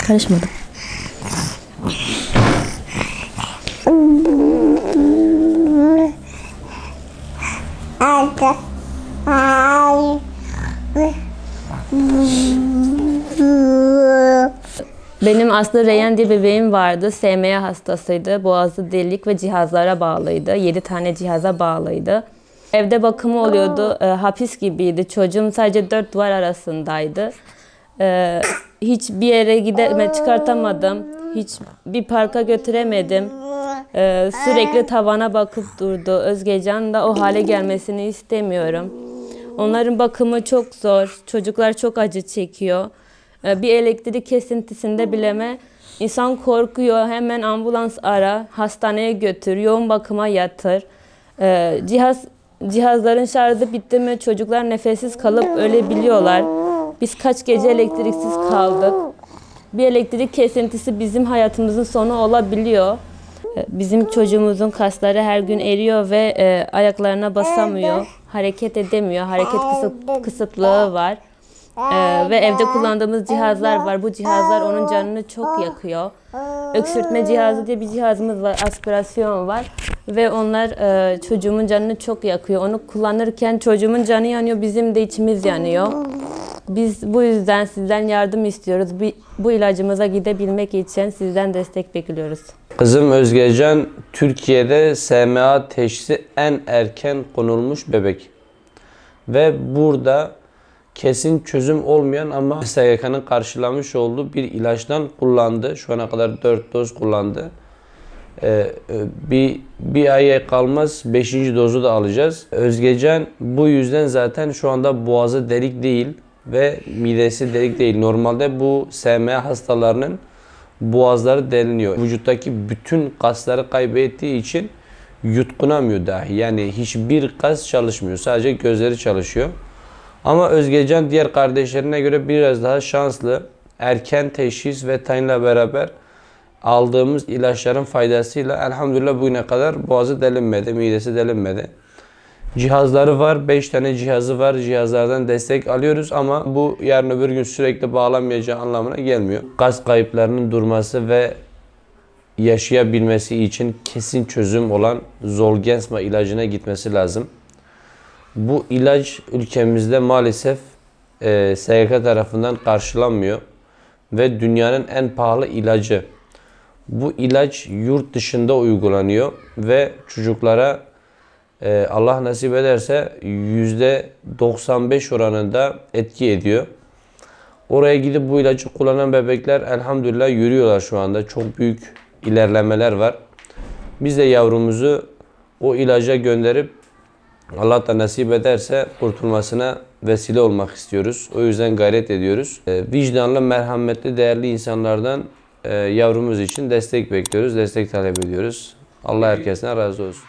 Karışmadım. Benim aslında Reyhan diye bebeğim vardı. SMA hastasıydı. Boğazı delik ve cihazlara bağlıydı. 7 tane cihaza bağlıydı. Evde bakımı oluyordu. Hapis gibiydi. Çocuğum sadece 4 duvar arasındaydı. Hiçbir yere çıkartamadım. Hiç bir parka götüremedim. Sürekli tavana bakıp durdu. Özgecan da o hale gelmesini istemiyorum. Onların bakımı çok zor. Çocuklar çok acı çekiyor. Bir elektrik kesintisinde bileme insan korkuyor. Hemen ambulans ara, hastaneye götür, yoğun bakıma yatır. Cihazların şarjı bitti mi çocuklar nefessiz kalıp ölebiliyorlar. Biz kaç gece elektriksiz kaldık. Bir elektrik kesintisi bizim hayatımızın sonu olabiliyor. Bizim çocuğumuzun kasları her gün eriyor ve ayaklarına basamıyor. Hareket edemiyor. Hareket kısıtlığı var. Ve evde kullandığımız cihazlar var. Bu cihazlar onun canını çok yakıyor. Öksürtme cihazı diye bir cihazımız var. Aspirasyon var. Ve onlar çocuğumun canını çok yakıyor. Onu kullanırken çocuğumun canı yanıyor. Bizim de içimiz yanıyor. Biz bu yüzden sizden yardım istiyoruz. Bu ilacımıza gidebilmek için sizden destek bekliyoruz. Kızım Özgecan Türkiye'de SMA teşhisi en erken konulmuş bebek. Ve burada kesin çözüm olmayan ama SGK'nın karşılamış olduğu bir ilaçtan kullandı. Şu ana kadar 4 doz kullandı. Bir aya kalmaz 5. dozu da alacağız. Özgecan bu yüzden zaten şu anda boğazı delik değil ve midesi delik değil. Normalde bu SMA hastalarının boğazları deliniyor. Vücuttaki bütün kasları kaybettiği için yutkunamıyor dahi. Yani hiçbir kas çalışmıyor. Sadece gözleri çalışıyor. Ama Özgecan diğer kardeşlerine göre biraz daha şanslı. Erken teşhis ve tayinle beraber aldığımız ilaçların faydasıyla elhamdülillah bugüne kadar boğazı delinmedi, midesi delinmedi. Cihazları var, 5 tane cihazı var. Cihazlardan destek alıyoruz ama bu yarın öbür gün sürekli bağlanmayacağı anlamına gelmiyor. Kas kayıplarının durması ve yaşayabilmesi için kesin çözüm olan Zolgensma ilacına gitmesi lazım. Bu ilaç ülkemizde maalesef SGK tarafından karşılanmıyor ve dünyanın en pahalı ilacı. Bu ilaç yurt dışında uygulanıyor ve çocuklara Allah nasip ederse %95 oranında etki ediyor. Oraya gidip bu ilacı kullanan bebekler elhamdülillah yürüyorlar şu anda. Çok büyük ilerlemeler var. Biz de yavrumuzu o ilaca gönderip Allah da nasip ederse kurtulmasına vesile olmak istiyoruz. O yüzden gayret ediyoruz. Vicdanlı, merhametli, değerli insanlardan yavrumuz için destek bekliyoruz. Destek talep ediyoruz. Allah herkesten razı olsun.